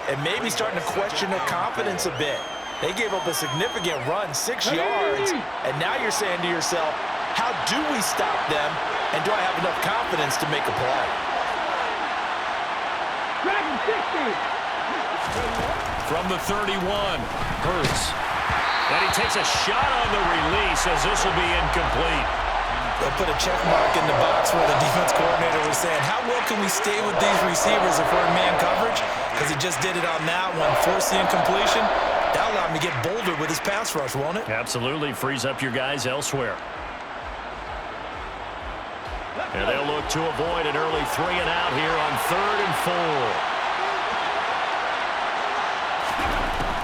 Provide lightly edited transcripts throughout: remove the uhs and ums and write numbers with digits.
and maybe starting to question their confidence a bit. They gave up a significant run, 6 yards, and now you're saying to yourself, how do we stop them, and do I have enough confidence to make a play? From the 31, Hurts. And he takes a shot on the release as this will be incomplete. They'll put a check mark in the box where the defense coordinator was saying, how well can we stay with these receivers if we're in man coverage? Because he just did it on that one, forced the incompletion. That'll allow him to get bolder with his pass rush, won't it? Absolutely. Frees up your guys elsewhere. And they'll look to avoid an early 3 and out here on 3rd and 4.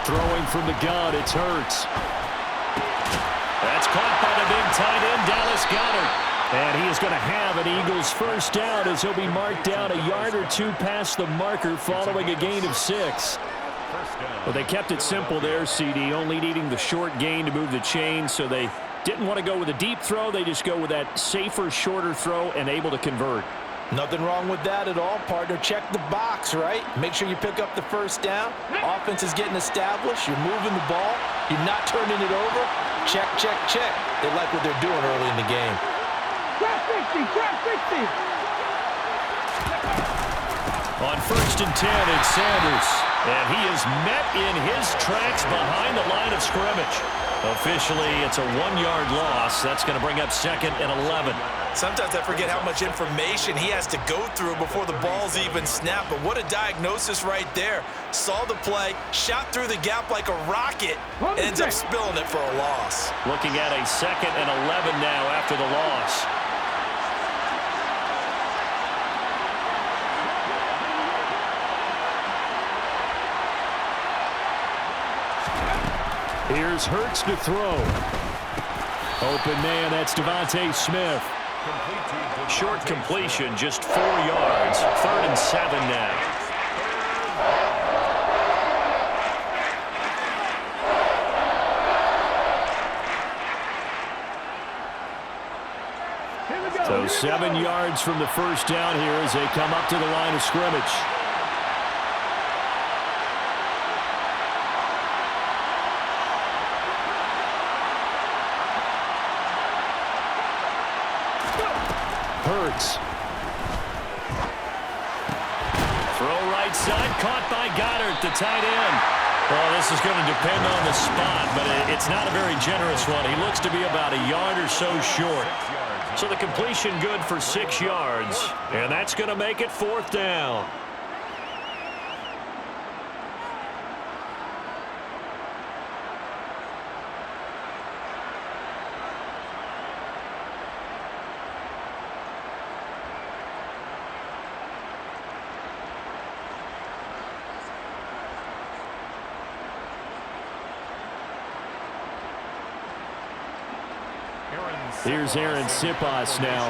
Throwing from the gun, it's Hurts. That's caught by the big tight end, Dallas Goedert. And he is going to have an Eagles first down as he'll be marked down a yard or two past the marker following a gain of 6. Well, they kept it simple there, CD, only needing the short gain to move the chains, so they didn't want to go with a deep throw. They just go with that safer, shorter throw and able to convert. Nothing wrong with that at all, partner. Check the box, right? Make sure you pick up the first down. Offense is getting established. You're moving the ball. You're not turning it over. Check, check, check. They like what they're doing early in the game. Trap 60, trap 60. On 1st and 10, it's Sanders. And he is met in his tracks behind the line of scrimmage. Officially, it's a 1-yard loss. That's going to bring up 2nd and 11. Sometimes I forget how much information he has to go through before the ball's even snapped. But what a diagnosis right there. Saw the play, shot through the gap like a rocket, and ends up spilling it for a loss. Looking at a 2nd and 11 now after the loss. Here's Hurts to throw. Open man, that's Devontae Smith. Short completion, just 4 yards. 3rd and 7 now. So 7 yards from the first down here as they come up to the line of scrimmage. Hurts. Throw right side, caught by Goddard, the tight end. Well, this is going to depend on the spot, but it's not a very generous one. He looks to be about a yard or so short. So the completion good for 6 yards, and that's going to make it 4th down. Here's Aaron Sipas now.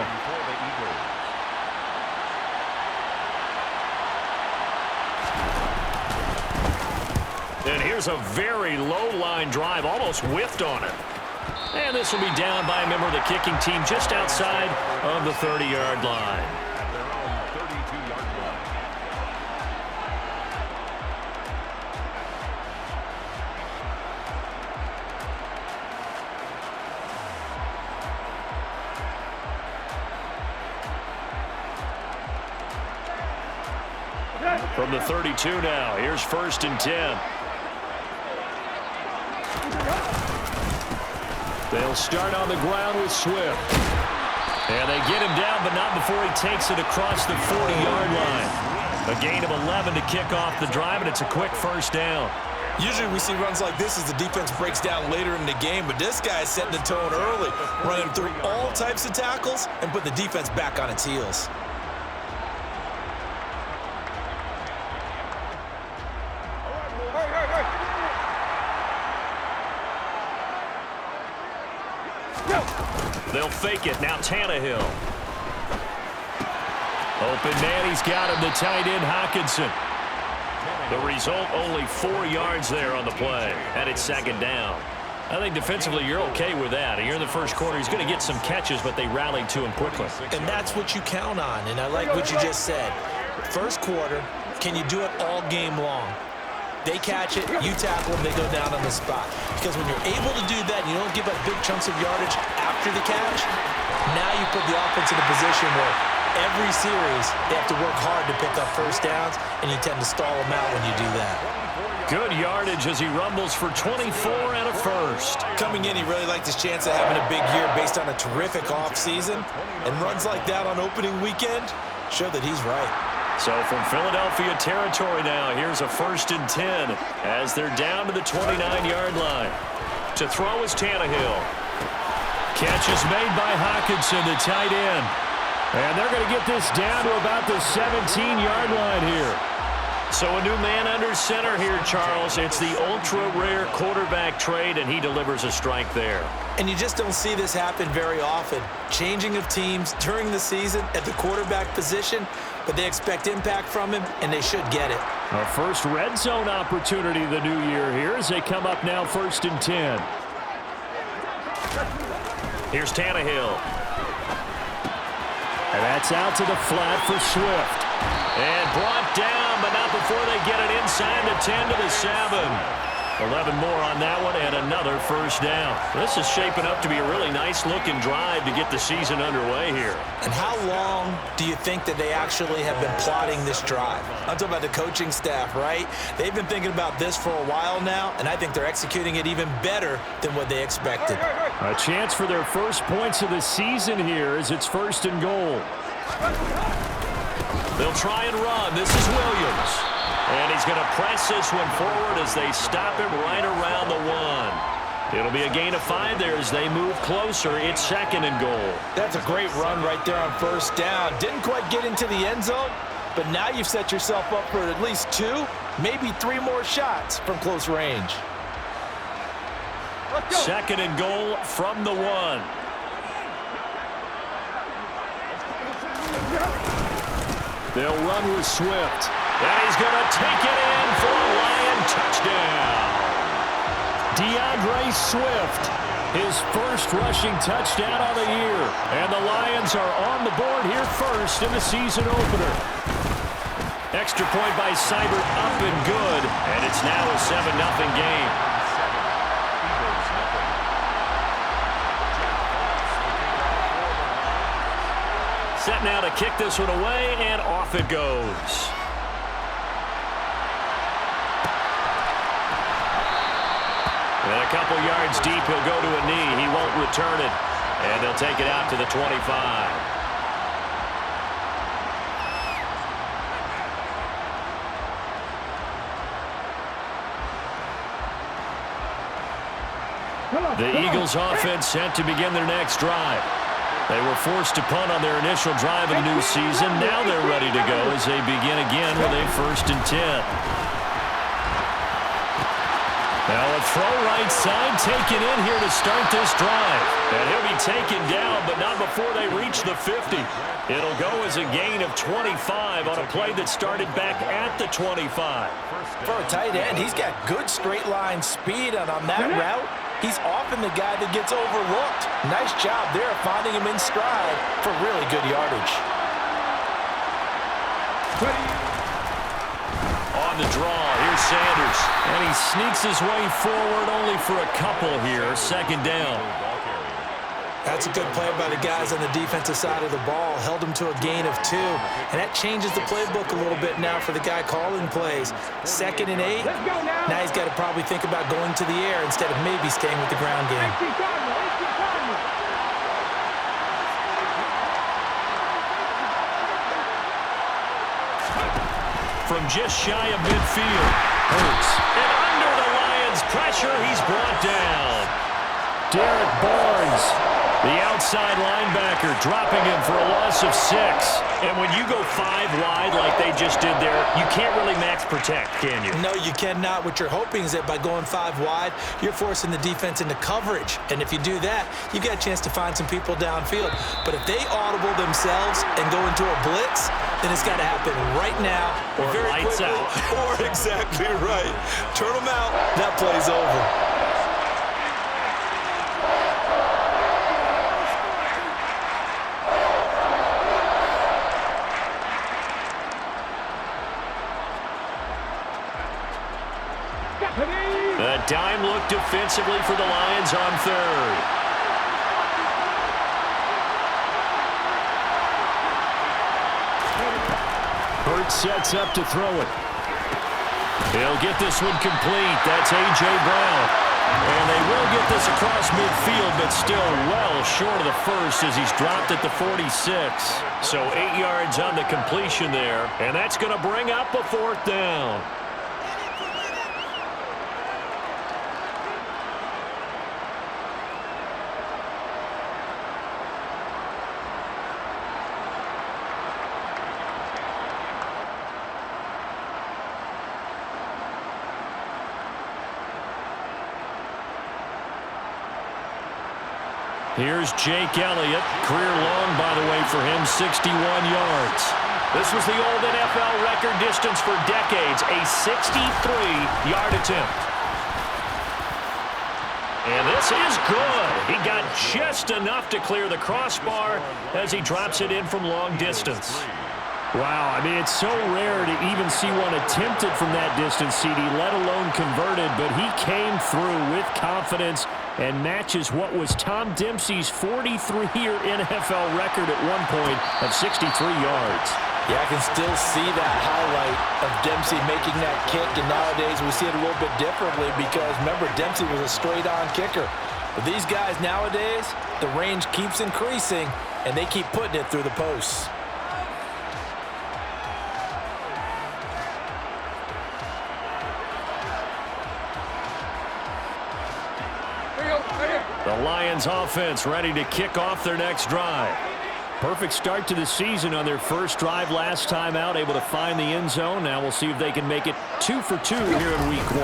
And here's a very low line drive, almost whiffed on it. And this will be down by a member of the kicking team just outside of the 30-yard line. From the 32 now, here's 1st and 10. They'll start on the ground with Swift. And they get him down, but not before he takes it across the 40-yard line. A gain of 11 to kick off the drive, and it's a quick first down. Usually we see runs like this as the defense breaks down later in the game, but this guy's setting the tone early, running through all types of tackles and put the defense back on its heels. They'll fake it. Now Tannehill. Open man. He's got him. The tight end, Hockenson. The result, only 4 yards there on the play. And it's 2nd down. I think defensively you're okay with that. Here in the first quarter, he's going to get some catches, but they rallied to him quickly. And that's what you count on. And I like what you just said. First quarter, can you do it all game long? They catch it, you tackle them, they go down on the spot. Because when you're able to do that, and you don't give up big chunks of yardage after the catch, now you put the offense in a position where every series they have to work hard to pick up first downs, and you tend to stall them out when you do that. Good yardage as he rumbles for 24 and a first. Coming in, he really liked his chance of having a big year based on a terrific offseason, and runs like that on opening weekend show that he's right. So from Philadelphia territory now, here's a 1st and 10 as they're down to the 29-yard line. To throw is Tannehill. Catch is made by Hockenson, the tight end. And they're going to get this down to about the 17-yard line here. So a new man under center here, Charles. It's the ultra-rare quarterback trade, and he delivers a strike there. And you just don't see this happen very often. Changing of teams during the season at the quarterback position, but they expect impact from him, and they should get it. Our first red zone opportunity the new year here as they come up now 1st and 10. Here's Tannehill. And that's out to the flat for Swift. And brought down, but not before they get it inside the 10 to the 7. 11 more on that one, and another first down. This is shaping up to be a really nice-looking drive to get the season underway here. And how long do you think that they actually have been plotting this drive? I'm talking about the coaching staff, right? They've been thinking about this for a while now, and I think they're executing it even better than what they expected. A chance for their first points of the season here as it's 1st and goal. They'll try and run. This is Williams. And he's going to press this one forward as they stop him right around the 1. It'll be a gain of 5 there as they move closer. It's 2nd and goal. That's a great run right there on first down. Didn't quite get into the end zone, but now you've set yourself up for at least 2, maybe 3 more shots from close range. 2nd and goal from the 1. They'll run with Swift. And he's going to take it in for a Lion touchdown. DeAndre Swift, his first rushing touchdown of the year. And the Lions are on the board here first in the season opener. Extra point by Seibert up and good. And it's now a 7-0 game. Set now to kick this one away, and off it goes. And a couple yards deep, he'll go to a knee. He won't return it. And they'll take it out to the 25. The Eagles offense set to begin their next drive. They were forced to punt on their initial drive of the new season. Now they're ready to go as they begin again with a 1st and 10. Now a throw right side taken in here to start this drive. And he'll be taken down, but not before they reach the 50. It'll go as a gain of 25 on a play that started back at the 25. For a tight end, he's got good straight line speed, and on that route, he's often the guy that gets overlooked. Nice job there finding him in stride for really good yardage. On the draw, here's Sanders. And he sneaks his way forward only for a couple here. 2nd down. That's a good play by the guys on the defensive side of the ball. Held him to a gain of 2. And that changes the playbook a little bit now for the guy calling plays. 2nd and 8. Now he's got to probably think about going to the air instead of maybe staying with the ground game. From just shy of midfield. Hurts. And under the Lions' pressure, he's brought down. Derek Barnes, the outside linebacker, dropping him for a loss of 6. And when you go 5 wide like they just did there, you can't really max protect, can you? No, you cannot. What you're hoping is that by going 5 wide, you're forcing the defense into coverage. And if you do that, you've got a chance to find some people downfield. But if they audible themselves and go into a blitz, then it's got to happen right now. Or very lights quickly. out. Or exactly right. Turn them out. That play's over. A dime look defensively for the Lions on third. Hurts sets up to throw it. He'll get this one complete. That's A.J. Brown. And they will get this across midfield, but still well short of the first as he's dropped at the 46. So 8 yards on the completion there, and that's going to bring up a fourth down. Here's Jake Elliott. Career long, by the way, for him, 61 yards. This was the old NFL record distance for decades, a 63-yard attempt. And this is good. He got just enough to clear the crossbar as he drops it in from long distance. Wow, I mean, it's so rare to even see one attempted from that distance, CD, let alone converted, but he came through with confidence and matches what was Tom Dempsey's 43-year NFL record at one point of 63 yards. Yeah, I can still see that highlight of Dempsey making that kick, and nowadays we see it a little bit differently because, remember, Dempsey was a straight-on kicker. But these guys nowadays, the range keeps increasing, and they keep putting it through the posts. The Lions offense ready to kick off their next drive. Perfect start to the season on their first drive last time out, able to find the end zone. Now we'll see if they can make it 2 for 2 here in week 1.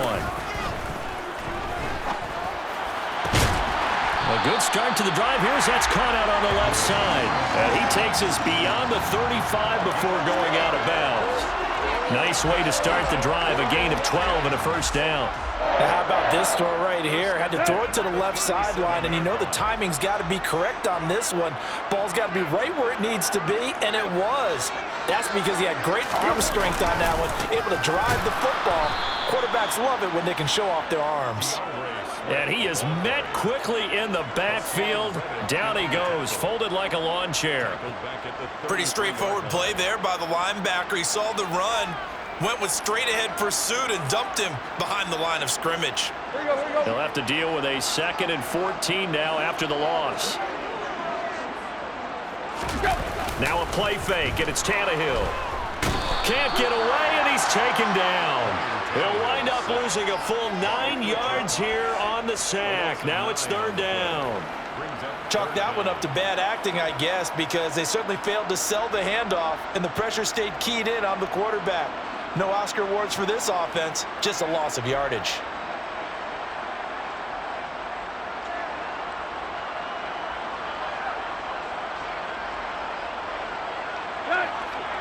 A good start to the drive. That's caught out on the left side. And he takes us beyond the 35 before going out of bounds. Nice way to start the drive, a gain of 12 and a first down. Now how about this throw right here? Had to throw it to the left sideline, and you know the timing's got to be correct on this one. Ball's got to be right where it needs to be, and it was. That's because he had great arm strength on that one, able to drive the football. Quarterbacks love it when they can show off their arms. And he is met quickly in the backfield. Down he goes, folded like a lawn chair. Pretty straightforward play there by the linebacker. He saw the run, went with straight-ahead pursuit, and dumped him behind the line of scrimmage. He'll have to deal with a 2nd and 14 now after the loss. Now a play fake, and it's Tannehill. Can't get away, and he's taken down. He'll wind up losing a full 9 yards here on the sack. Now it's 3rd down. Chalk that one up to bad acting, I guess, because they certainly failed to sell the handoff, and the pressure stayed keyed in on the quarterback. No Oscar awards for this offense, just a loss of yardage.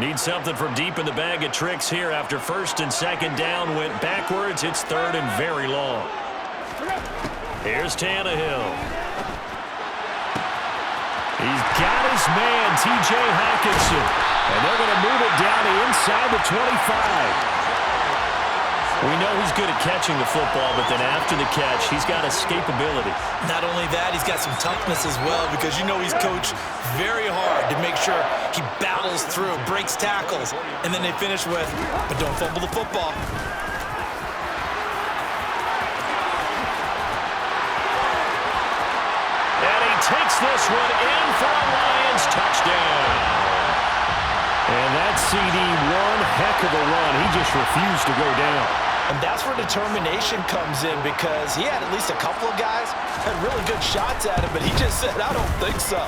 Need something from deep in the bag of tricks here after 1st and 2nd down went backwards. It's 3rd and very long. Here's Tannehill. He's got his man, T.J. Hockenson. And they're going to move it down to inside the 25. We know he's good at catching the football, but then after the catch, he's got escapability. Not only that, he's got some toughness as well, because you know he's coached very hard to make sure he battles through, breaks tackles, and then they finish with, but don't fumble the football. And he takes this one in for a Lions touchdown. And that CD, one heck of a run. He just refused to go down. And that's where determination comes in, because he had at least a couple of guys had really good shots at him, but he just said, I don't think so.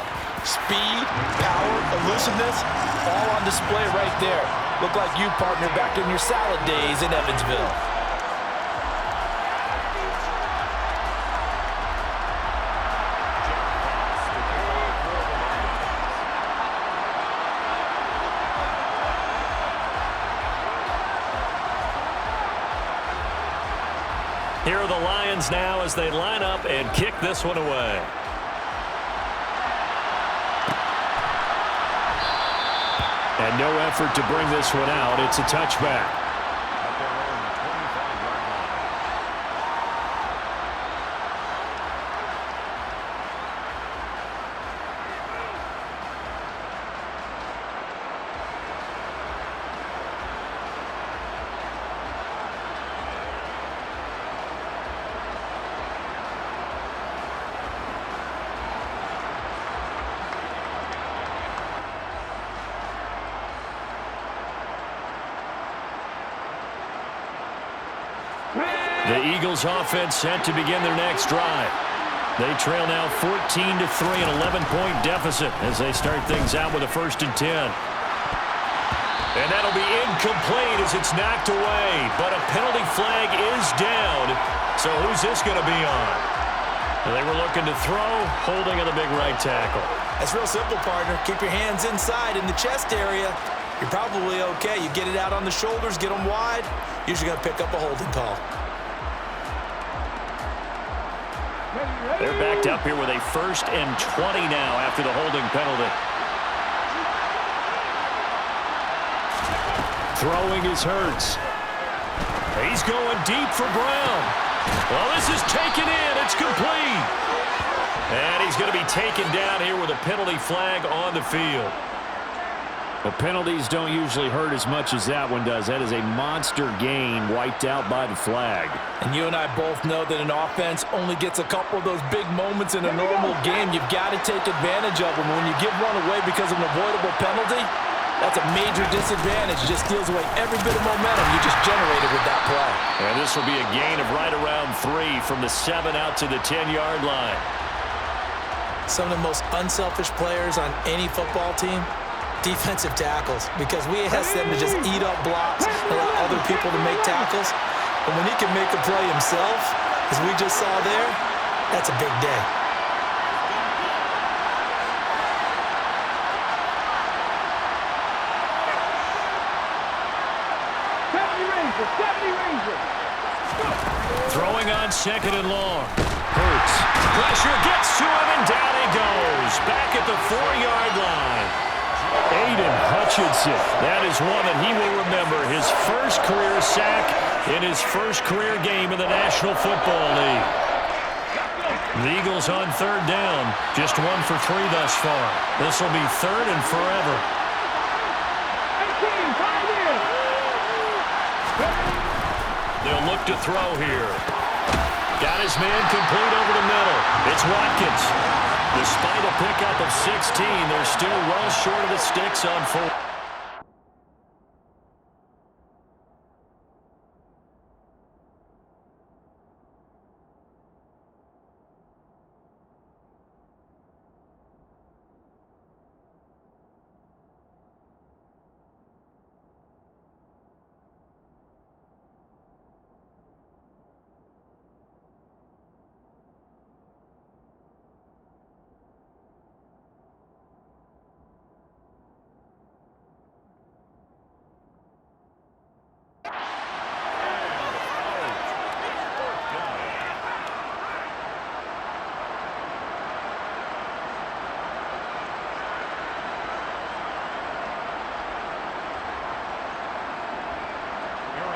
Speed, power, elusiveness, all on display right there. Look like you, partner, back in your salad days in Evansville. Here are the Lions now as they line up and kick this one away. And no effort to bring this one out. It's a touchback. The Eagles offense set to begin their next drive. They trail now 14-3, an 11-point deficit as they start things out with a 1st and 10. And that'll be incomplete as it's knocked away. But a penalty flag is down. So who's this going to be on? They were looking to throw, holding on the big right tackle. That's real simple, partner. Keep your hands inside in the chest area. You're probably okay. You get it out on the shoulders, get them wide. Usually going to pick up a holding call. They're backed up here with a 1st and 20 now after the holding penalty. Throwing is Hurts. He's going deep for Brown. Well, this is taken in. It's complete. And he's going to be taken down here with a penalty flag on the field. Well, penalties don't usually hurt as much as that one does. That is a monster gain wiped out by the flag. And you and I both know that an offense only gets a couple of those big moments in a normal game. You've got to take advantage of them. When you give one away because of an avoidable penalty, that's a major disadvantage. It just steals away every bit of momentum you just generated with that play. And this will be a gain of right around 3 from the 7 out to the 10-yard line. Some of the most unselfish players on any football team, defensive tackles, because we ask them to just eat up blocks, allow other people to make tackles. But when he can make a play himself, as we just saw there, that's a big day. Throwing on 2nd and long. Hurts. Pressure gets to him, and down he goes. Back at the 4-yard line. Aiden Hutchinson. That is one that he will remember. His first career sack in his first career game in the National Football League. The Eagles on 3rd down. Just 1 for 3 thus far. This will be 3rd and forever. They'll look to throw here. Got his man complete over the middle. It's Watkins. Despite a pickup of 16, they're still well short of the sticks on 4.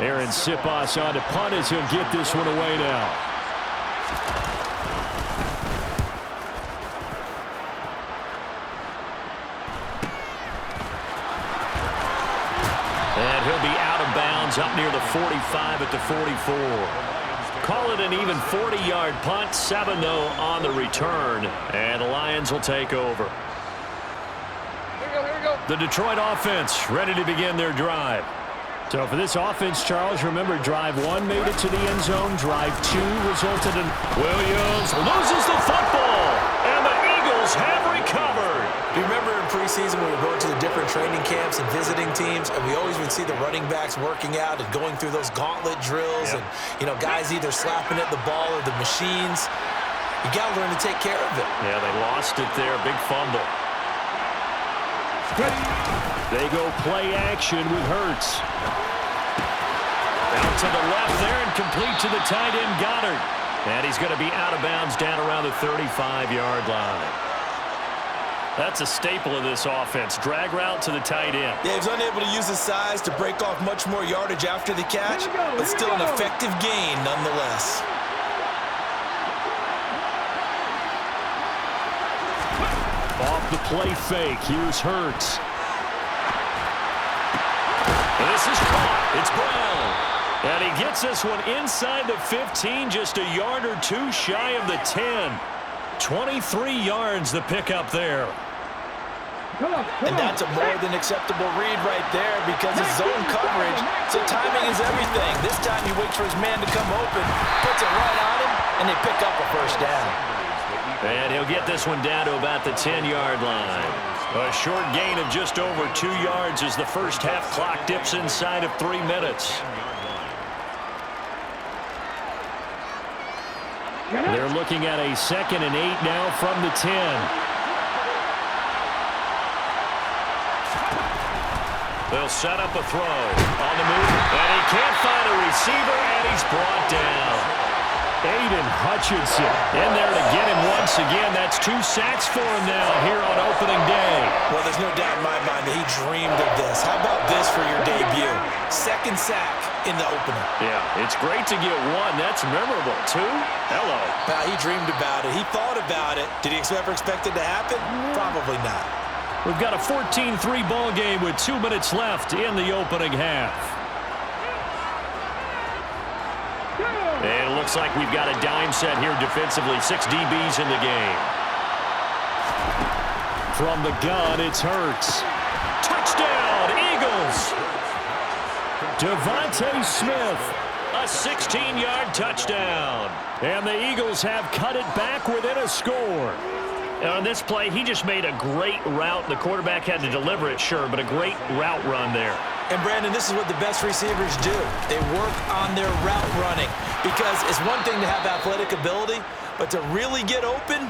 Aaron Siposs on to punt as he'll get this one away now. And he'll be out of bounds up near the 45 at the 44. Call it an even 40-yard punt, 7 though on the return, and the Lions will take over. Here we go. The Detroit offense ready to begin their drive. So for this offense, Charles, remember, drive 1 made it to the end zone. Drive 2 resulted in Williams loses the football, and the Eagles have recovered. Do you remember in preseason when we were going to the different training camps and visiting teams, and we always would see the running backs working out and going through those gauntlet drills, and, you know, guys either slapping at the ball or the machines. You got to learn to take care of it. Yeah, they lost it there. Big fumble. They go play action with Hurts. Out to the left there and complete to the tight end, Goddard. And he's going to be out of bounds down around the 35-yard line. That's a staple of this offense. Drag route to the tight end. Yeah, he's unable to use his size to break off much more yardage after the catch, but still an effective gain nonetheless. Off the play fake. Here's Hurts. This is caught. It's Brown. And he gets this one inside the 15, just a yard or 2 shy of the 10. 23 yards the pickup there. And that's a more than acceptable read right there because it's zone coverage, so timing is everything. This time he waits for his man to come open, puts it right on him, and they pick up a first down. And he'll get this one down to about the 10-yard line. A short gain of just over 2 yards as the first half clock dips inside of 3 minutes. They're looking at a 2nd and 8 now from the 10. They'll set up a throw on the move, and he can't find a receiver, and he's brought down. Aiden Hutchinson in there to get him once again. That's 2 sacks for him now here on opening day. Well, there's no doubt in my mind that he dreamed of this. How about this for your debut? 2nd sack in the opener. Yeah, it's great to get 1. That's memorable. 2? Hello. Well, he dreamed about it. He thought about it. Did he ever expect it to happen? Probably not. We've got a 14-3 ball game with 2 minutes left in the opening half. And it looks like we've got a dime set here defensively. 6 DBs in the game. From the gun, it's Hurts. Touchdown, Eagles! Devontae Smith, a 16-yard touchdown. And the Eagles have cut it back within a score. And on this play, he just made a great route. The quarterback had to deliver it, sure, but a great route run there. And, Brandon, this is what the best receivers do. They work on their route running because it's one thing to have athletic ability, but to really get open,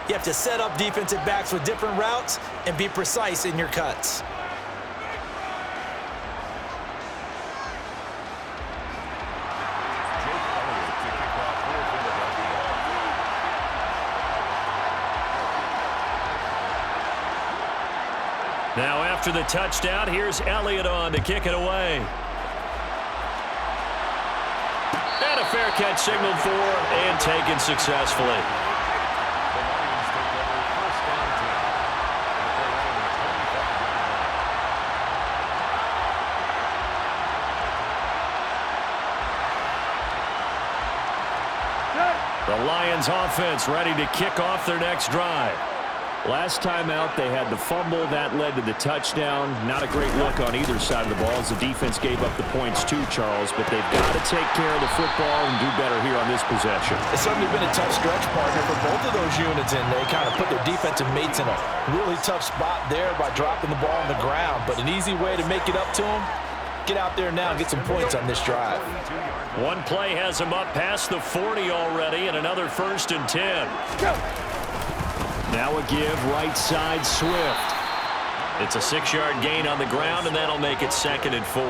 you have to set up defensive backs with different routes and be precise in your cuts. Now after the touchdown, here's Elliott on to kick it away. And a fair catch signaled for and taken successfully. The Lions offense ready to kick off their next drive. Last time out, they had the fumble. That led to the touchdown. Not a great look on either side of the ball as the defense gave up the points too, Charles, but they've got to take care of the football and do better here on this possession. It's certainly been a tough stretch, partner, for both of those units, and they kind of put their defensive mates in a really tough spot there by dropping the ball on the ground. But an easy way to make it up to them, get out there now and get some points on this drive. One play has them up past the 40 already, and another 1st and 10. Go. Now a give, right side, Swift. It's a 6-yard gain on the ground, and that'll make it 2nd and 4.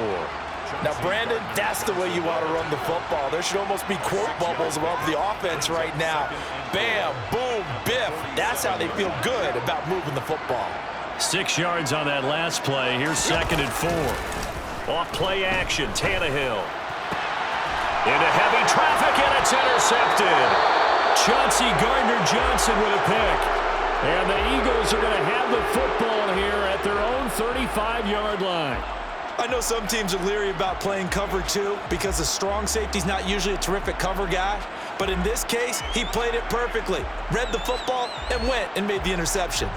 Now, Brandon, that's the way you want to run the football. There should almost be quote bubbles above the offense right now. Bam, boom, biff. That's how they feel good about moving the football. 6 yards on that last play. Here's 2nd and 4. Off play action, Tannehill. Into heavy traffic, and it's intercepted. Chauncey Gardner-Johnson with a pick. And the Eagles are going to have the football here at their own 35-yard line. I know some teams are leery about playing cover 2 because the strong safety's not usually a terrific cover guy. But in this case, he played it perfectly. Read the football and went and made the interception.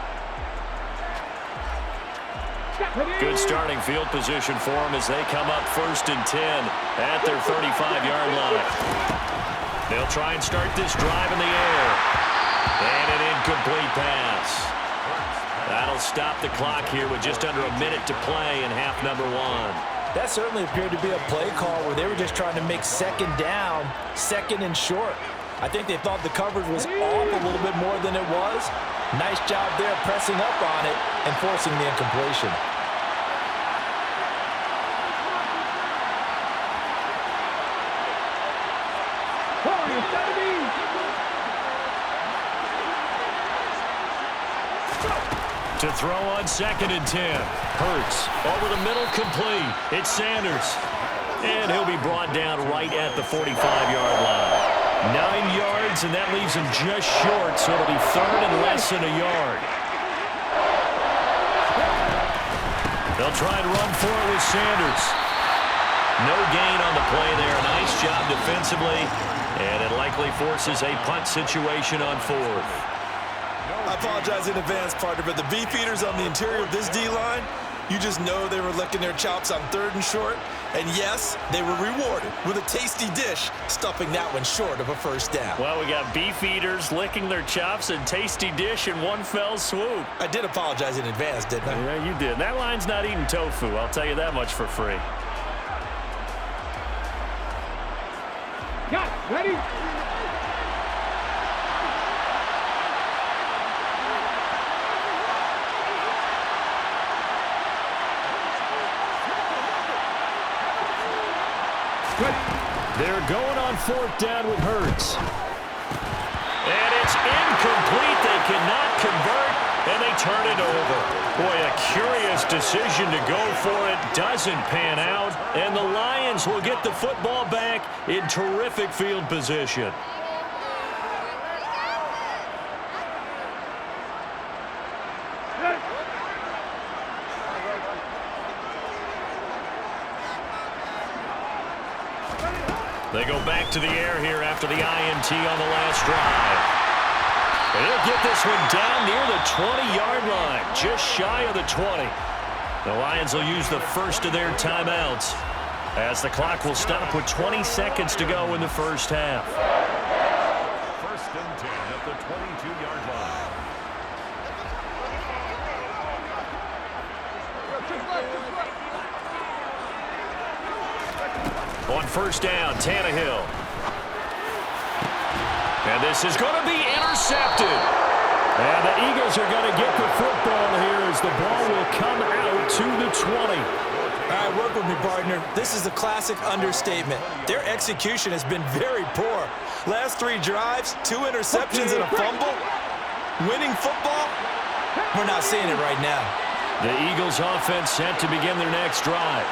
Good starting field position for them as they come up 1st and 10 at their 35-yard line. They'll try and start this drive in the air. And an incomplete pass. That'll stop the clock here with just under a minute to play in half number 1. That certainly appeared to be a play call where they were just trying to make 2nd down, 2nd and short. I think they thought the coverage was off a little bit more than it was. Nice job there pressing up on it and forcing the incompletion. To throw on 2nd and 10. Hurts over the middle, complete. It's Sanders. And he'll be brought down right at the 45-yard line. 9 yards, and that leaves him just short, so it'll be 3rd and less than a yard. They'll try and run for it with Sanders. No gain on the play there. Nice job defensively, and it likely forces a punt situation on 4th. I apologize in advance, partner, but the beef eaters on the interior of this D-line, you just know they were licking their chops on 3rd and short. And yes, they were rewarded with a tasty dish, stuffing that one short of a first down. Well, we got beef eaters licking their chops and tasty dish in one fell swoop. I did apologize in advance, didn't I? Yeah, you did. That line's not eating tofu, I'll tell you that much for free. Got it. Ready? They're going on 4th down with Hurts. And it's incomplete. They cannot convert, and they turn it over. Boy, a curious decision to go for it. Doesn't pan out, and the Lions will get the football back in terrific field position. They go back to the air here after the INT on the last drive. And they'll get this one down near the 20-yard line, just shy of the 20. The Lions will use the first of their timeouts as the clock will stop with 20 seconds to go in the first half. 1st and 10 at the 22-yard line. On 1st down, Tannehill. And this is going to be intercepted. And the Eagles are going to get the football here as the ball will come out to the 20. All right, work with me, partner. This is a classic understatement. Their execution has been very poor. Last 3 drives, 2 interceptions and a fumble. Winning football? We're not seeing it right now. The Eagles offense set to begin their next drive.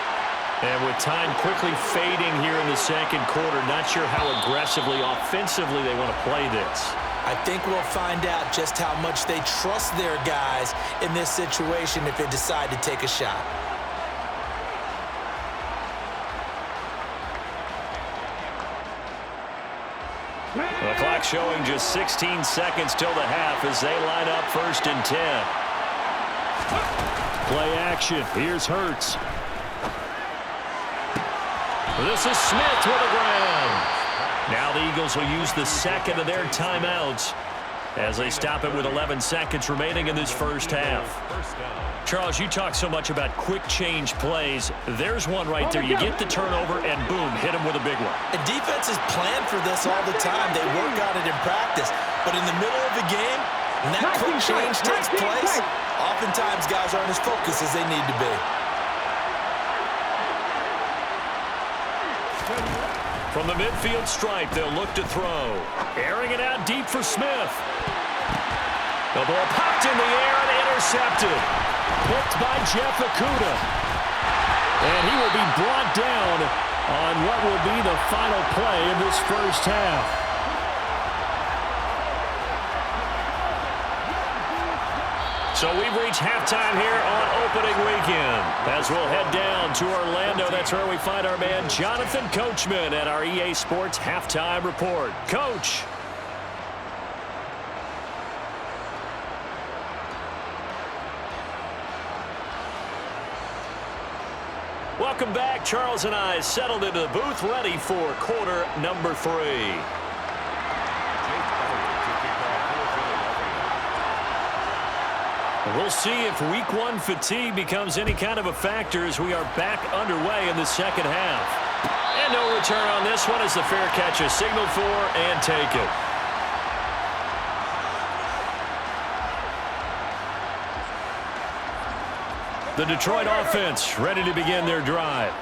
And with time quickly fading here in the 2nd quarter, not sure how aggressively, offensively they want to play this. I think we'll find out just how much they trust their guys in this situation if they decide to take a shot. The clock showing just 16 seconds till the half as they line up 1st and 10. Play action. Here's Hurts. This is Smith with the ground. Now the Eagles will use the 2nd of their timeouts as they stop it with 11 seconds remaining in this first half. Charles, you talk so much about quick change plays. There's one right there. You get the turnover and boom, hit them with a big one. And defenses plan for this all the time. They work on it in practice. But in the middle of the game, when that quick change takes place, oftentimes guys aren't as focused as they need to be. From the midfield stripe, they'll look to throw. Airing it out deep for Smith. The ball popped in the air and intercepted. Picked by Jeff Okudah. And he will be brought down on what will be the final play of this first half. So we've reached halftime here on opening weekend. As we'll head down to Orlando, that's where we find our man Jonathan Coachman at our EA Sports Halftime Report. Coach. Welcome back. Charles and I settled into the booth ready for quarter number 3. We'll see if week 1 fatigue becomes any kind of a factor as we are back underway in the second half. And no return on this one as the fair catch is signaled for and taken. The Detroit offense ready to begin their drive.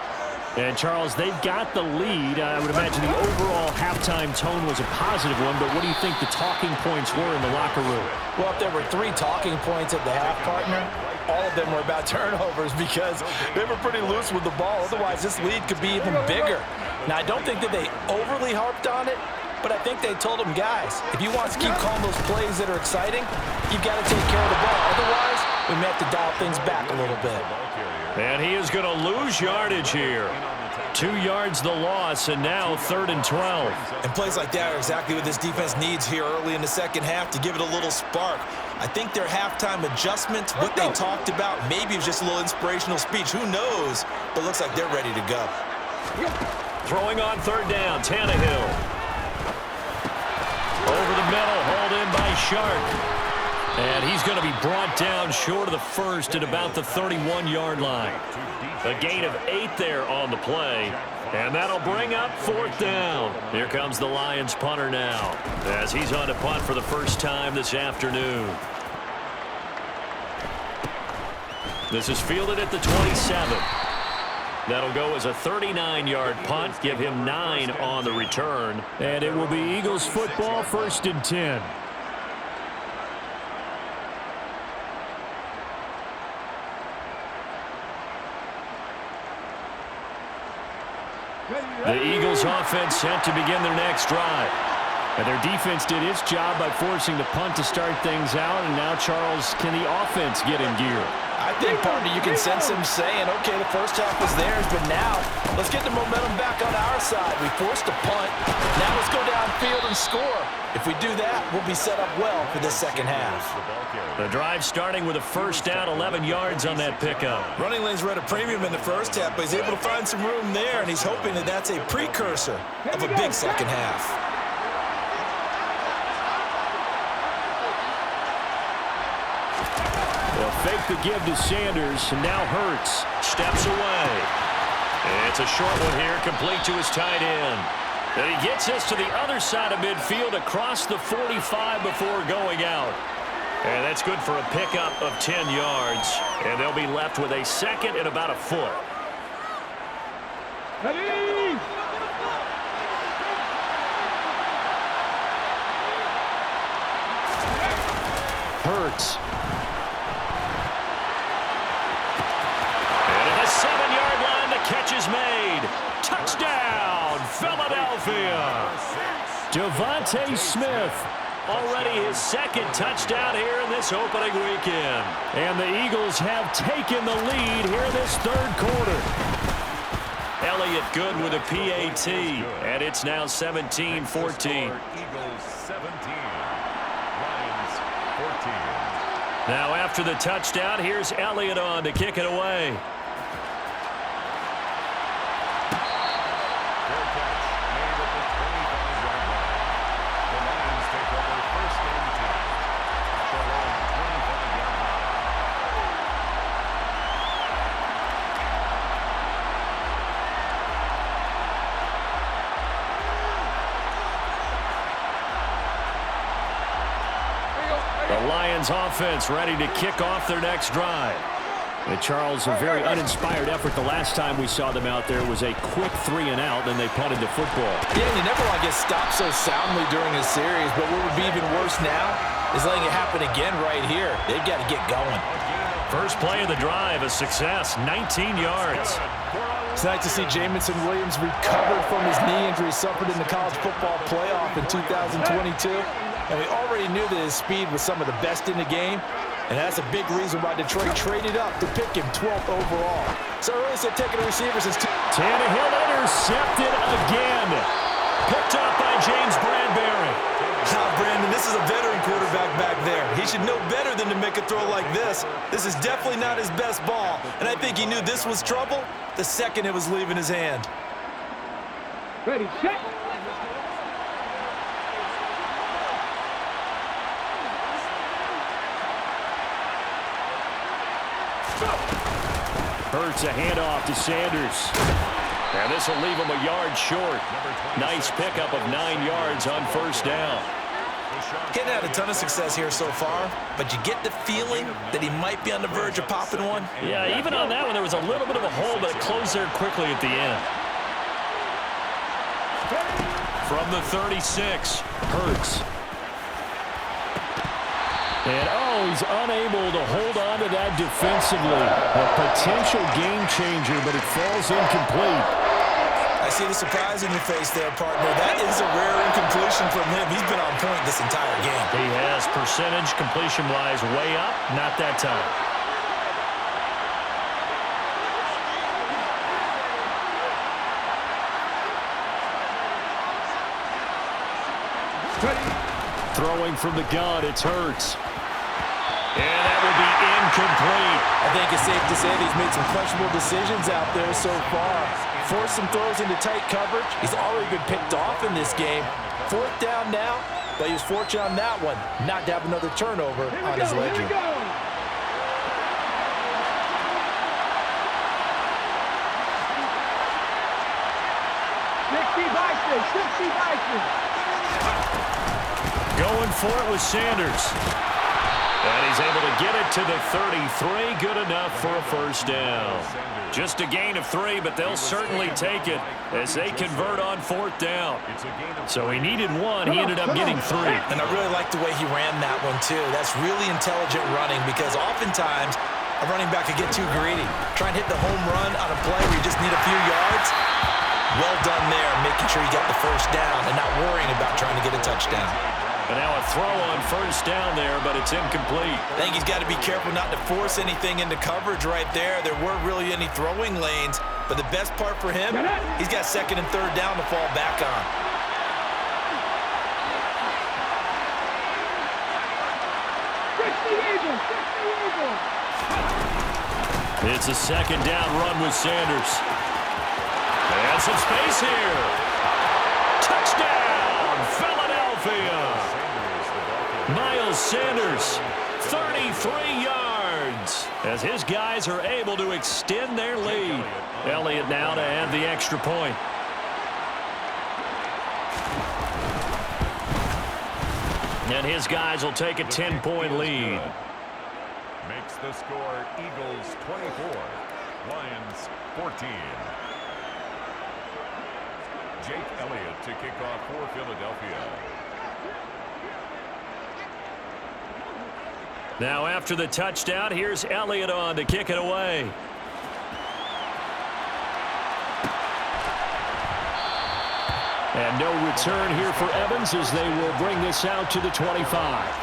And, Charles, they've got the lead. I would imagine the overall halftime tone was a positive one, but what do you think the talking points were in the locker room? Well, if there were 3 talking points at the half, partner, all of them were about turnovers because they were pretty loose with the ball. Otherwise, this lead could be even bigger. Now, I don't think that they overly harped on it, but I think they told them, guys, if you want to keep calling those plays that are exciting, you've got to take care of the ball. Otherwise, we may have to dial things back a little bit. And he is going to lose yardage here. 2 yards the loss, and now 3rd and 12. And plays like that are exactly what this defense needs here early in the second half to give it a little spark. I think their halftime adjustment, what they talked about, maybe it was just a little inspirational speech. Who knows? But it looks like they're ready to go. Throwing on 3rd down, Tannehill. Over the middle, hauled in by Shark. And he's going to be brought down short of the first at about the 31-yard line. A gain of 8 there on the play. And that'll bring up 4th down. Here comes the Lions punter now, as he's on to punt for the first time this afternoon. This is fielded at the 27. That'll go as a 39-yard punt, give him 9 on the return. And it will be Eagles football, 1st and 10. The Eagles offense set to begin their next drive. And their defense did its job by forcing the punt to start things out. And now, Charles, can the offense get in gear? I think, partner, you can sense him saying, okay, the first half was theirs, but now let's get the momentum back on our side. We forced a punt. Now let's go downfield and score. If we do that, we'll be set up well for the second half. The drive starting with a first down, 11 yards on that pickup. Running lanes were at a premium in the first half, but he's able to find some room there, and he's hoping that that's a precursor of a big second half. They'll fake the give to Sanders, and now Hurts steps away. And it's a short one here, complete to his tight end. And he gets us to the other side of midfield across the 45 before going out. And that's good for a pickup of 10 yards. And they'll be left with a second and about a foot. Ready? Hurts. And at the 7-yard line, the catch is made. Touchdown, Philadelphia. Devontae Smith. Already his second touchdown here in this opening weekend. And the Eagles have taken the lead here this 3rd quarter. Elliott good with a PAT. And it's now 17-14. Eagles 17. Lions 14. Now after the touchdown, here's Elliott on to kick it away. The Lions offense ready to kick off their next drive. And Charles, a very uninspired effort the last time we saw them out there was a quick 3 and out, then they punted the football. Yeah, you never want to get stopped so soundly during a series, but what would be even worse now is letting it happen again right here. They've got to get going. First play of the drive, a success, 19 yards. It's nice to see Jamison Williams recover from his knee injury suffered in the college football playoff in 2022. And we already knew that his speed was some of the best in the game. And that's a big reason why Detroit traded up to pick him 12th overall. So early said taking a receiver since Tannehill intercepted again. Picked up by James Bradbury. Now, Brandon, this is a veteran quarterback back there. He should know better than to make a throw like this. This is definitely not his best ball. And I think he knew this was trouble the second it was leaving his hand. Ready, set. Hurts a handoff to Sanders. And this will leave him a yard short. Nice pickup of 9 yards on first down. He hadn't had a ton of success here so far, but you get the feeling that he might be on the verge of popping one. Yeah, even on that one, there was a little bit of a hole, but it closed there quickly at the end. From the 36, Hurts. And, he's unable to hold on to that defensively. A potential game changer, but it falls incomplete. I see the surprise in your face there, partner. That is a rare incompletion from him. He's been on point this entire game. He has percentage completion-wise way up, not that time. Throwing from the gun, it's Hurts. And that will be incomplete. I think it's safe to say that he's made some questionable decisions out there so far. Forced some throws into tight coverage. He's already been picked off in this game. 4th down now, but he was fortunate on that one not to have another turnover on his ledger. Going for it with Sanders. And he's able to get it to the 33. Good enough for a first down. Just a gain of 3, but they'll certainly take it as they convert on 4th down. So he needed 1. He ended up getting 3. And I really like the way he ran that one, too. That's really intelligent running because oftentimes a running back could get too greedy. Try and hit the home run on a play where you just need a few yards. Well done there, making sure you got the first down and not worrying about trying to get a touchdown. And now a throw on first down there, but it's incomplete. I think he's got to be careful not to force anything into coverage right there. There weren't really any throwing lanes, but the best part for him, he's got 2nd and 3rd down to fall back on. It's a 2nd down run with Sanders. And some space here. Touchdown, Philadelphia. Miles Sanders, 33 yards, as his guys are able to extend their lead. Elliott now to add the extra point. And his guys will take a 10-point lead. Makes the score Eagles 24, Lions 14. Jake Elliott to kick off for Philadelphia. Now after the touchdown, here's Elliott on to kick it away. And no return here for Evans as they will bring this out to the 25.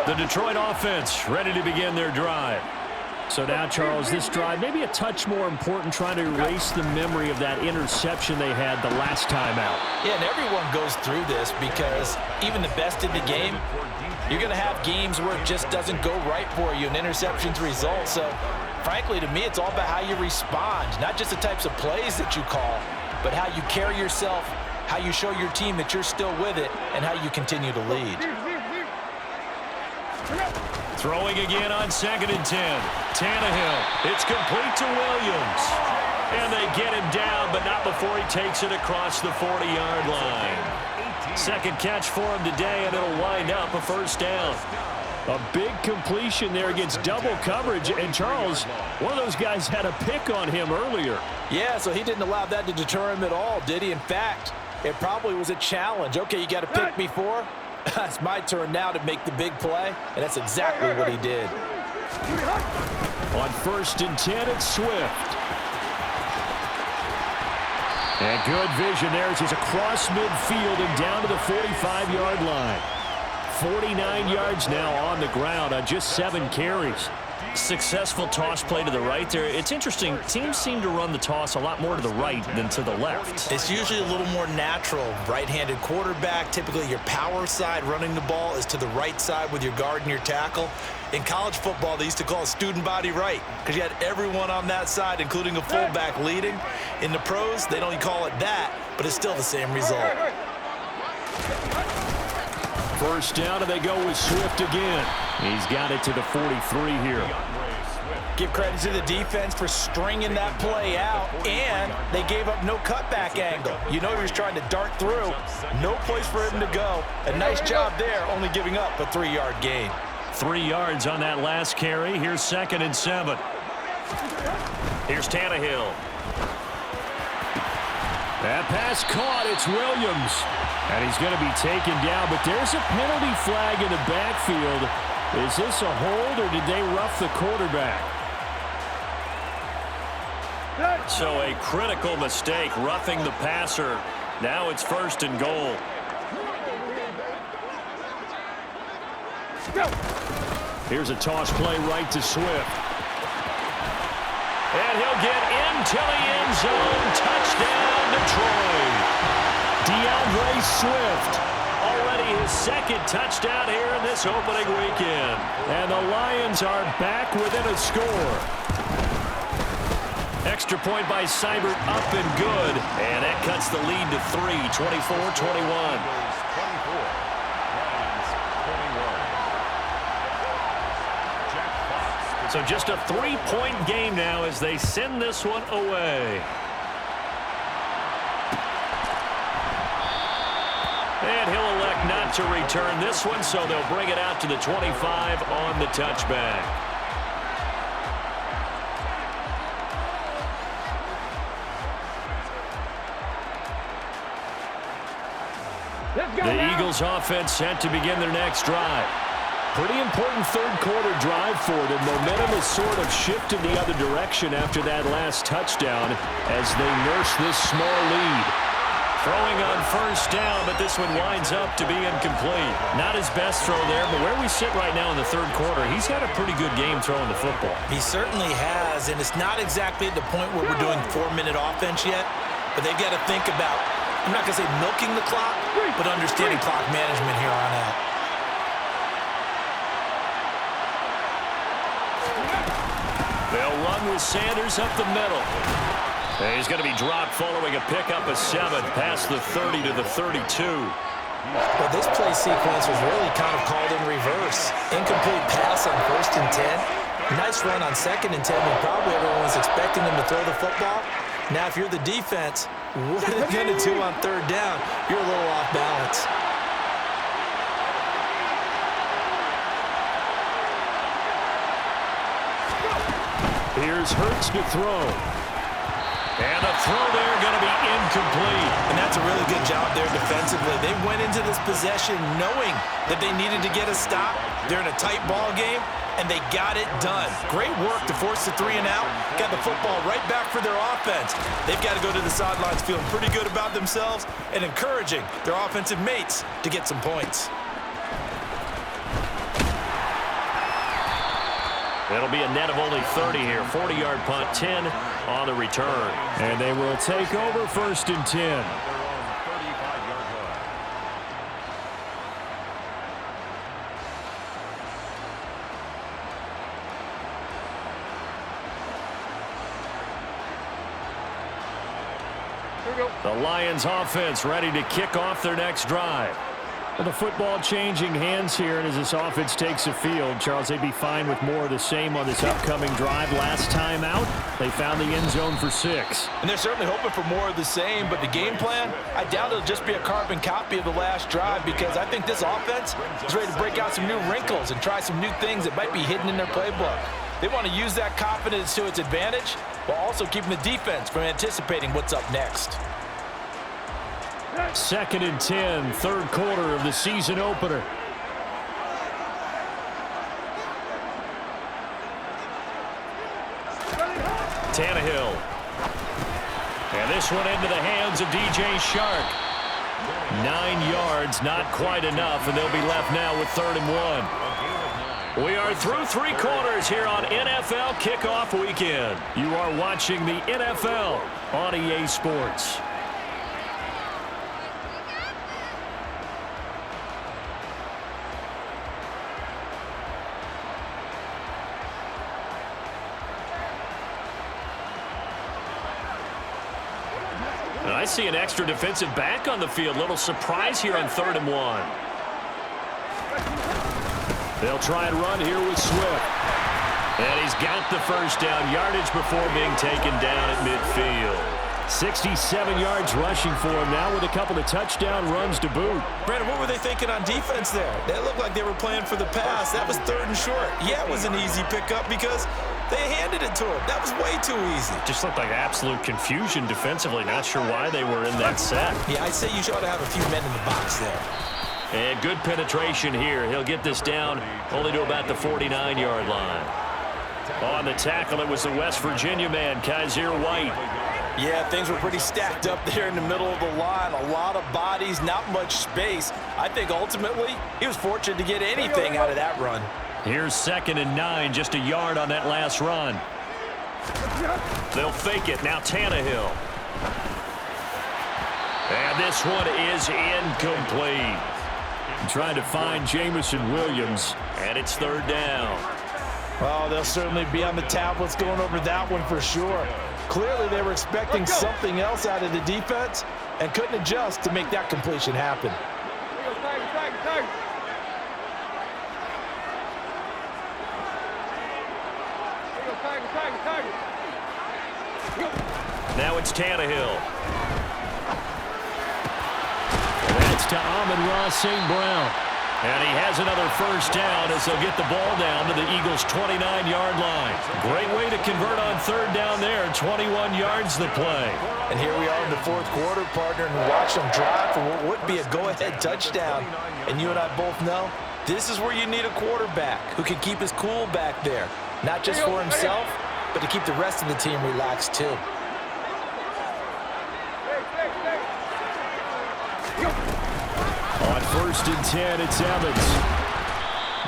The Detroit offense ready to begin their drive. So now, Charles, this drive maybe a touch more important, trying to erase the memory of that interception they had the last time out. Yeah, and everyone goes through this because even the best in the game, you're going to have games where it just doesn't go right for you and interceptions result. So, frankly, to me, it's all about how you respond, not just the types of plays that you call, but how you carry yourself, how you show your team that you're still with it, and how you continue to lead. Throwing again on 2nd and 10. Tannehill. It's complete to Williams. And they get him down, but not before he takes it across the 40-yard line. Second catch for him today, and it'll wind up a first down. A big completion there against double coverage. And, Charles, one of those guys had a pick on him earlier. Yeah, so he didn't allow that to deter him at all, did he? In fact, it probably was a challenge. Okay, you got to pick me for? It's my turn now to make the big play, and that's exactly what he did. On 1st and 10, it's Swift. And good vision there as he's across midfield and down to the 45-yard line. 49 yards now on the ground on just 7 carries. Successful toss play to the right there. It's interesting. Teams seem to run the toss a lot more to the right than to the left. It's usually a little more natural. Right-handed quarterback, typically your power side running the ball is to the right side with your guard and your tackle. In college football, they used to call it student body right because you had everyone on that side, including a fullback leading. In the pros, they don't call it that, but it's still the same result. First down, and they go with Swift again. He's got it to the 43 here. Give credit to the defense for stringing that play out, and they gave up no cutback angle. You know he was trying to dart through. No place for him to go. A nice job there, only giving up a 3-yard gain. 3 yards on that last carry. Here's 2nd and 7. Here's Tannehill. That pass caught. It's Williams. And he's going to be taken down, but there's a penalty flag in the backfield. Is this a hold, or did they rough the quarterback? So a critical mistake, roughing the passer. Now it's 1st and goal. Here's a toss play right to Swift. And he'll get into the end zone. Touchdown, Detroit. DeAndre Swift. Already his second touchdown here in this opening weekend. And the Lions are back within a score. Extra point by Seibert, up and good. And that cuts the lead to 3, 24-21. So just a 3-point game now as they send this one away. And he'll elect not to return this one, so they'll bring it out to the 25 on the touchback. The Eagles offense set to begin their next drive. Pretty important third-quarter drive for them. Momentum has sort of shifted the other direction after that last touchdown as they nurse this small lead. Throwing on first down, but this one winds up to be incomplete. Not his best throw there, but where we sit right now in the third quarter, he's had a pretty good game throwing the football. He certainly has, and it's not exactly at the point where we're doing 4-minute offense yet, but they've got to think about, I'm not going to say milking the clock, but understanding clock management here on out. They'll run with Sanders up the middle. And he's going to be dropped following a pickup of 7 past the 30 to the 32. Well, this play sequence was really kind of called in reverse. Incomplete pass on 1st and 10. Nice run on 2nd and 10 when probably everyone was expecting him to throw the football. Now, if you're the defense, what are they going to do on 3rd down? You're a little off balance. Here's Hurts to throw. And the throw there going to be incomplete. And that's a really good job there defensively. They went into this possession knowing that they needed to get a stop. They're in a tight ball game, and they got it done. Great work to force the 3 and out. Got the football right back for their offense. They've got to go to the sidelines feeling pretty good about themselves and encouraging their offensive mates to get some points. It'll be a net of only 30 here. 40-yard punt, 10 on the return. And they will take over 1st and 10. The Lions offense ready to kick off their next drive. Well, the football changing hands here, and as this offense takes the field, Charles, they'd be fine with more of the same on this upcoming drive. Last time out, they found the end zone for 6. And they're certainly hoping for more of the same, but the game plan, I doubt it'll just be a carbon copy of the last drive because I think this offense is ready to break out some new wrinkles and try some new things that might be hidden in their playbook. They want to use that confidence to its advantage while also keeping the defense from anticipating what's up next. 2nd and 10, 3rd quarter of the season opener. Tannehill. And this one into the hands of DJ Shark. 9 yards, not quite enough, and they'll be left now with 3rd and 1. We are through 3 quarters here on NFL Kickoff Weekend. You are watching the NFL on EA Sports. I see an extra defensive back on the field. Little surprise here on 3rd and 1. They'll try and run here with Swift. And he's got the first down yardage before being taken down at midfield. 67 yards rushing for him now with a couple of touchdown runs to boot. Brandon, what were they thinking on defense there? They looked like they were playing for the pass. That was 3rd and short. Yeah, it was an easy pickup because they handed it to him. That was way too easy. Just looked like absolute confusion defensively. Not sure why they were in that set. Yeah, I'd say you ought to have a few men in the box there. And good penetration here. He'll get this down only to about the 49-yard line. On the tackle, it was the West Virginia man, Kaiser White. Yeah, things were pretty stacked up there in the middle of the line. A lot of bodies, not much space. I think ultimately he was fortunate to get anything out of that run. Here's 2nd and 9, just a yard on that last run. They'll fake it. Now Tannehill. And this one is incomplete. Trying to find Jamison Williams, and it's third down. Oh, they'll certainly be on the tablets going over that one for sure. Clearly, they were expecting something else out of the defense and couldn't adjust to make that completion happen. Now it's Tannehill. That's to Amon-Ra St. Brown. And he has another first down as they'll get the ball down to the Eagles' 29-yard line. Great way to convert on third down there. 21 yards the play. And here we are in the fourth quarter, partner, and watch them drive for what would be a go-ahead touchdown. And you and I both know this is where you need a quarterback who can keep his cool back there. Not just for himself, but to keep the rest of the team relaxed too. On 1st and 10, it's Evans.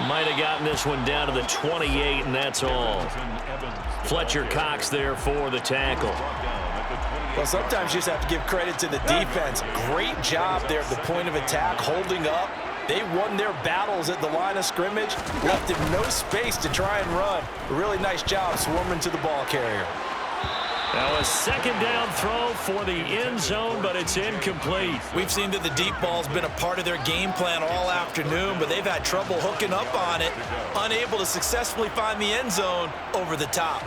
Might have gotten this one down to the 28, and that's all. Fletcher Cox there for the tackle. Well, sometimes you just have to give credit to the defense. Great job there at the point of attack, holding up. They won their battles at the line of scrimmage, left him no space to try and run. A really nice job swarming to the ball carrier. Now a second down throw for the end zone, but it's incomplete. We've seen that the deep ball's been a part of their game plan all afternoon, but they've had trouble hooking up on it, unable to successfully find the end zone over the top.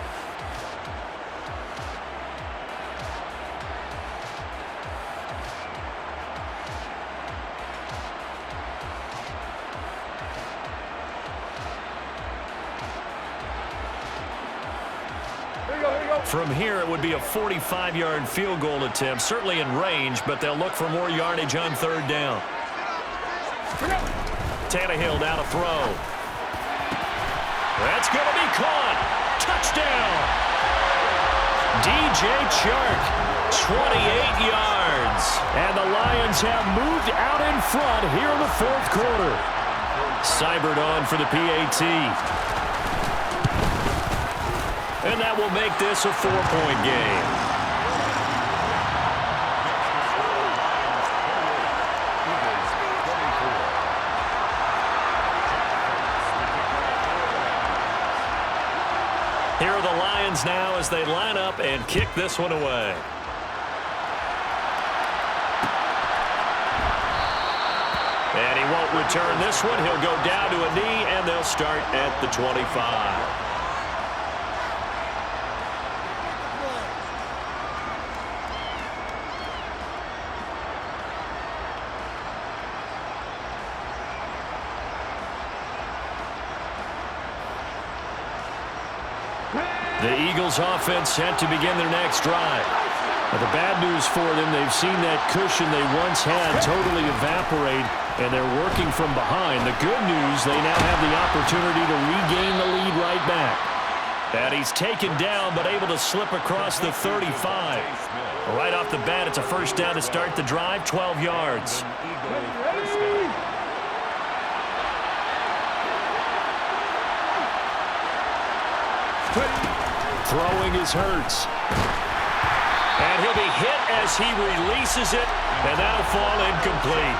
From here, it would be a 45-yard field goal attempt, certainly in range, but they'll look for more yardage on third down. Tannehill down to throw. That's going to be caught. Touchdown. DJ Chark, 28 yards. And the Lions have moved out in front here in the fourth quarter. Seibert on for the PAT. And that will make this a 4-point game. Here are the Lions now as they line up and kick this one away. And he won't return this one. He'll go down to a knee, and they'll start at the 25. The Eagles offense set to begin their next drive. But the bad news for them, they've seen that cushion they once had totally evaporate, and they're working from behind. The good news, they now have the opportunity to regain the lead right back. And he's taken down, but able to slip across the 35. Right off the bat, it's a first down to start the drive, 12 yards. Throwing is Hurts. And he'll be hit as he releases it, and that'll fall incomplete.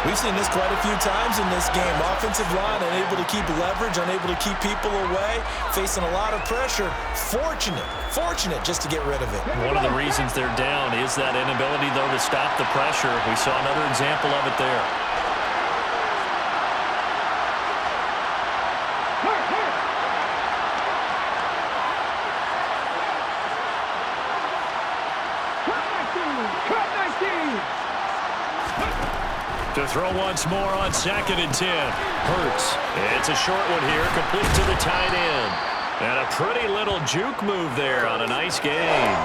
We've seen this quite a few times in this game. Offensive line unable to keep leverage, unable to keep people away, facing a lot of pressure. Fortunate just to get rid of it. One of the reasons they're down is that inability, though, to stop the pressure. We saw another example of it there. To throw once more on 2nd and 10. Hurts. It's a short one here, complete to the tight end. And a pretty little juke move there on a nice game.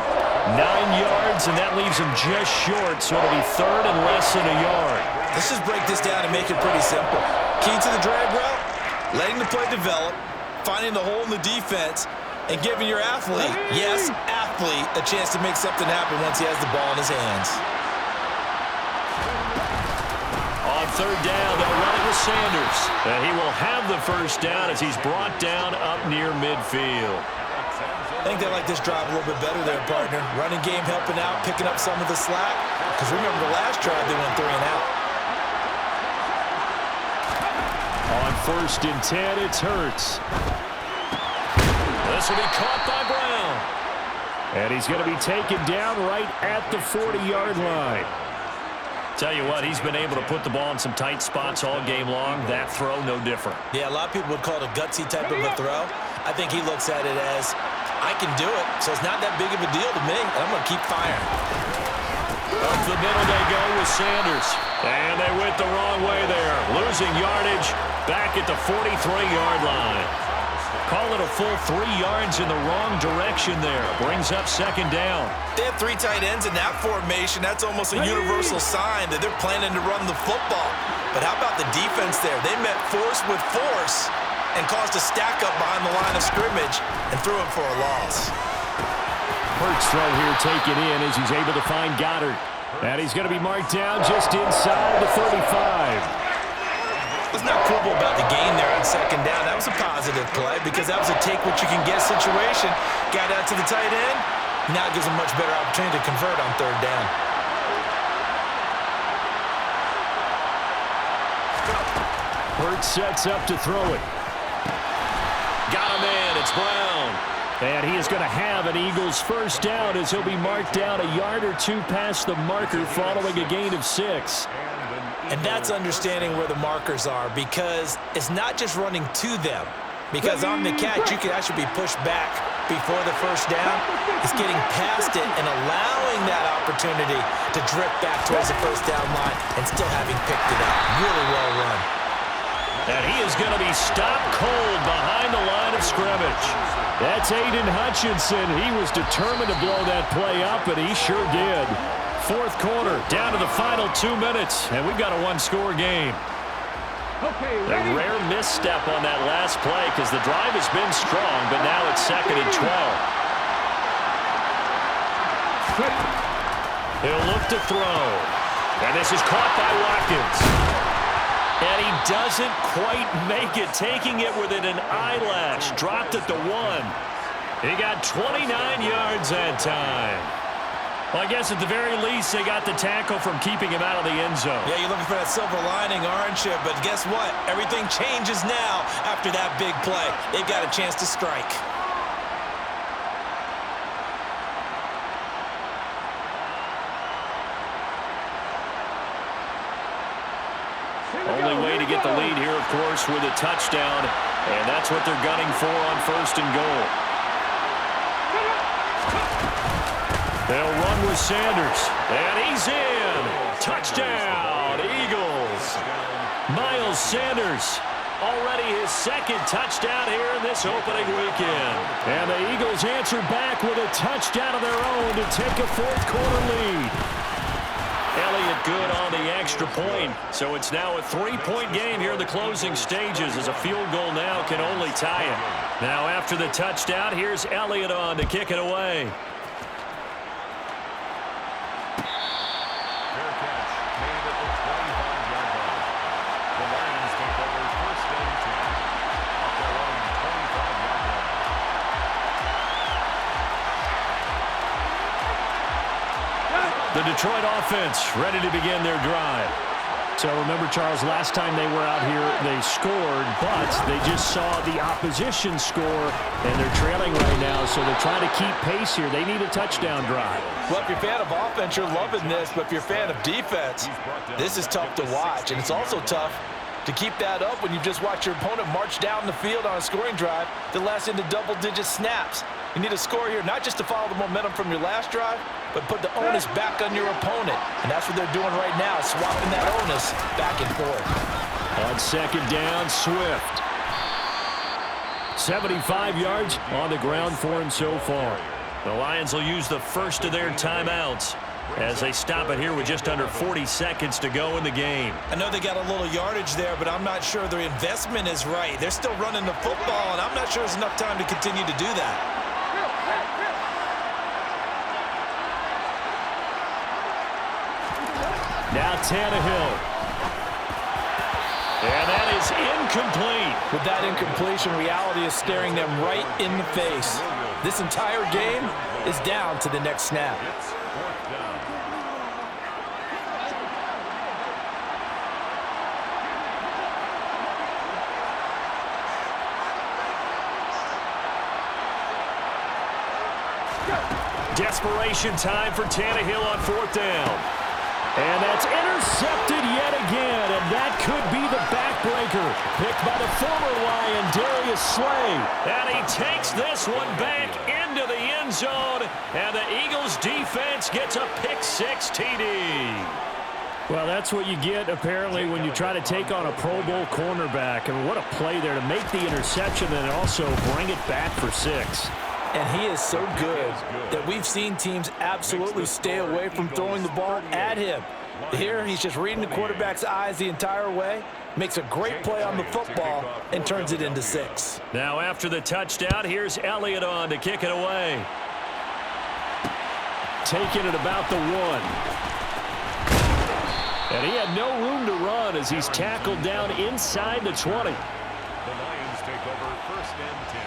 9 yards, and that leaves him just short, so it'll be third and less than a yard. Let's just break this down and make it pretty simple. Key to the drag route, letting the play develop, finding the hole in the defense, and giving your athlete, yes, athlete, a chance to make something happen once he has the ball in his hands. On third down, they'll run it with Sanders. And he will have the first down as he's brought down up near midfield. think they like this drive a little bit better there, partner. Running game helping out, picking up some of the slack. Because remember the last drive, they went 3 and out. On 1st and 10, it's Hurts. This will be caught by Brown. And he's going to be taken down right at the 40-yard line. Tell you what, he's been able to put the ball in some tight spots all game long. That throw, no different. Yeah, a lot of people would call it a gutsy type of a throw. I think he looks at it as, I can do it, so it's not that big of a deal to me, and I'm going to keep firing. Up the middle they go with Sanders. And they went the wrong way there. Losing yardage back at the 43-yard line. Call it a full 3 yards in the wrong direction there. Brings up 2nd down. They have 3 tight ends in that formation. That's almost a universal sign that they're planning to run the football. But how about the defense there? They met force with force and caused a stack up behind the line of scrimmage and threw him for a loss. Hurts throw here taken in as he's able to find Goddard. And he's going to be marked down just inside the 35. What's not cool about the game there on 2nd down, that was a positive play because that was a take-what-you-can-get situation. Got out to the tight end. Now it gives him much better opportunity to convert on 3rd down. Hurts sets up to throw it. Got him in. It's Brown. And he is going to have an Eagles 1st down as he'll be marked down a yard or 2 past the marker following a gain of 6. And that's understanding where the markers are because it's not just running to them. Because on the catch, you can actually be pushed back before the 1st down. It's getting past it and allowing that opportunity to drift back towards the 1st down line and still having picked it up. Really well run. And he is going to be stopped cold behind the line of scrimmage. That's Aiden Hutchinson. He was determined to blow that play up, and he sure did. 4th quarter, down to the final 2 minutes, and we've got a 1-score game. A rare misstep on that last play because the drive has been strong, but now it's 2nd and 12. He'll look to throw. And this is caught by Watkins. And he doesn't quite make it, taking it within an eyelash. Dropped at the 1. He got 29 yards that time. Well, I guess at the very least, they got the tackle from keeping him out of the end zone. Yeah, you're looking for that silver lining, aren't you? But guess what? Everything changes now after that big play. They've got a chance to strike. Only way to get the lead here, of course, with a touchdown. And that's what they're gunning for on 1st and goal. They'll run with Sanders. And he's in. Touchdown, Eagles. Miles Sanders, already his 2nd touchdown here in this opening weekend. And the Eagles answer back with a touchdown of their own to take a 4th quarter lead. Elliott good on the extra point. So it's now a 3-point game here in the closing stages as a field goal now can only tie it. Now after the touchdown, here's Elliott on to kick it away. The Detroit offense ready to begin their drive. So remember, Charles, last time they were out here, they scored, but they just saw the opposition score, and they're trailing right now, so they're trying to keep pace here. They need a touchdown drive. Well, if you're a fan of offense, you're loving this, but if you're a fan of defense, this is tough to watch, and it's also tough to keep that up when you just watch your opponent march down the field on a scoring drive that lasts into double-digit snaps. You need a score here, not just to follow the momentum from your last drive, but put the onus back on your opponent. And that's what they're doing right now, swapping that onus back and forth. On 2nd down, Swift. 75 yards on the ground for him so far. The Lions will use the first of their timeouts as they stop it here with just under 40 seconds to go in the game. I know they got a little yardage there, but I'm not sure their investment is right. They're still running the football, and I'm not sure there's enough time to continue to do that. Now Tannehill. And that is incomplete. With that incompletion, reality is staring them right in the face. This entire game is down to the next snap. It's fourth down. Desperation time for Tannehill on fourth down. And that's intercepted yet again, and that could be the backbreaker. Picked by the former Lion, Darius Slay. And he takes this one back into the end zone, and the Eagles defense gets a pick-6 TD. Well, that's what you get, apparently, when you try to take on a Pro Bowl cornerback. I mean, what a play there to make the interception and also bring it back for 6. And he is so good that we've seen teams absolutely stay away from throwing the ball at him. Here, he's just reading the quarterback's eyes the entire way, makes a great play on the football, and turns it into 6. Now, after the touchdown, here's Elliott on to kick it away. Taking it about the 1. And he had no room to run as he's tackled down inside the 20. The Lions take over first and 10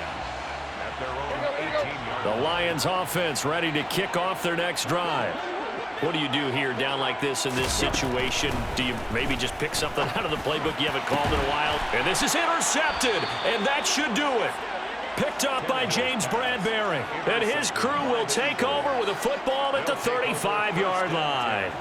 at their own 18-yard line. The Lions offense ready to kick off their next drive. What do you do here down like this in this situation? Do you maybe just pick something out of the playbook you haven't called in a while? And this is intercepted, and that should do it. Picked up by James Bradbury. And his crew will take over with a football at the 35-yard line.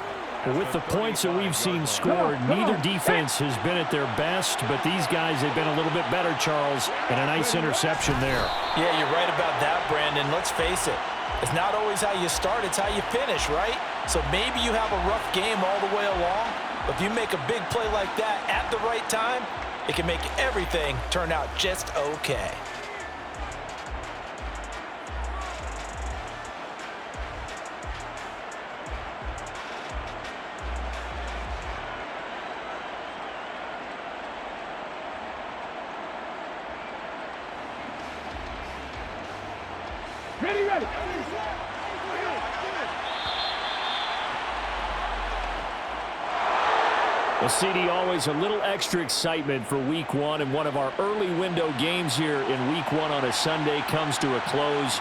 With the points that we've seen scored, neither defense has been at their best, but these guys have been a little bit better, Charles, and a nice interception there. Yeah, you're right about that, Brandon. Let's face it. It's not always how you start, it's how you finish, right? So maybe you have a rough game all the way along, but if you make a big play like that at the right time, it can make everything turn out just okay. Ready, ready. Well, CD, always a little extra excitement for Week 1, and one of our early window games here in Week 1 on a Sunday comes to a close.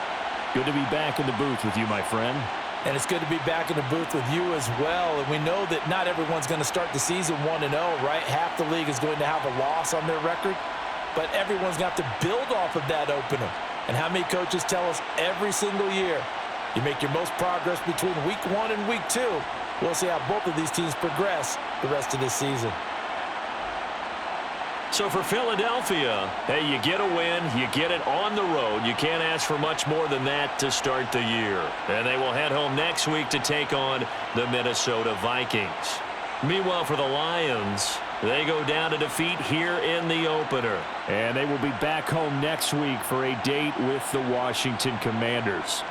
Good to be back in the booth with you, my friend. And it's good to be back in the booth with you as well. And we know that not everyone's going to start the season 1-0, right? Half the league is going to have a loss on their record, but everyone's going to have to build off of that opener. And how many coaches tell us every single year, you make your most progress between Week 1 and Week 2. We'll see how both of these teams progress the rest of this season. So for Philadelphia, hey, you get a win, you get it on the road. You can't ask for much more than that to start the year. And they will head home next week to take on the Minnesota Vikings. Meanwhile, for the Lions, they go down to defeat here in the opener. And they will be back home next week for a date with the Washington Commanders.